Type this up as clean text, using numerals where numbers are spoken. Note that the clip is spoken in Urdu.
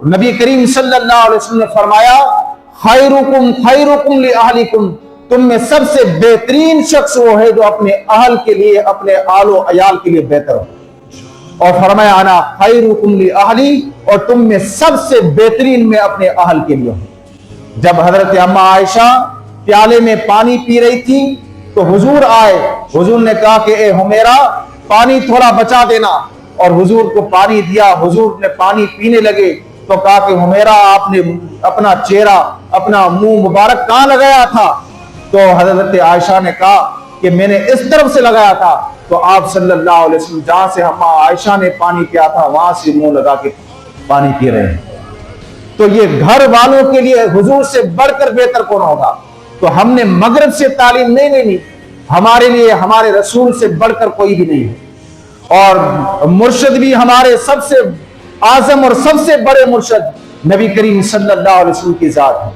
نبی کریم صلی اللہ علیہ وسلم نے فرمایا خیرکم خیرکم لأہلکم، تم میں سب سے بہترین شخص وہ ہے جو اپنے اہل کے لیے، اپنے آل و عیال کے لیے بہتر ہو۔ اور فرمایا انا خیرکم لأہلی، اور تم میں سب سے بہترین میں اپنے اہل کے لیے ہوں۔ جب حضرت اما عائشہ پیالے میں پانی پی رہی تھی تو حضور آئے، حضور نے کہا کہ اے حمیرہ پانی تھوڑا بچا دینا، اور حضور کو پانی دیا، حضور نے پانی پینے لگے تو کہا کہ حمیرہ آپ نے اپنا چہرہ، اپنا منہ مبارک کہاں لگایا تھا؟ تو حضرت عائشہ نے کہا کہ میں نے اس طرف سے لگایا تھا۔ تو آپ صلی اللہ علیہ وسلم جہاں سے ہم عائشہ نے پانی پیا تھا وہاں سے منہ لگا کے پانی پی رہے ہیں۔ تو یہ گھر والوں کے لیے حضور سے بڑھ کر بہتر کون ہوگا؟ تو ہم نے مغرب سے تعلیم نہیں لینی، ہمارے لیے ہمارے رسول سے بڑھ کر کوئی بھی نہیں ہے، اور مرشد بھی ہمارے سب سے اعظم اور سب سے بڑے مرشد نبی کریم صلی اللہ علیہ وسلم کی ذات ہے۔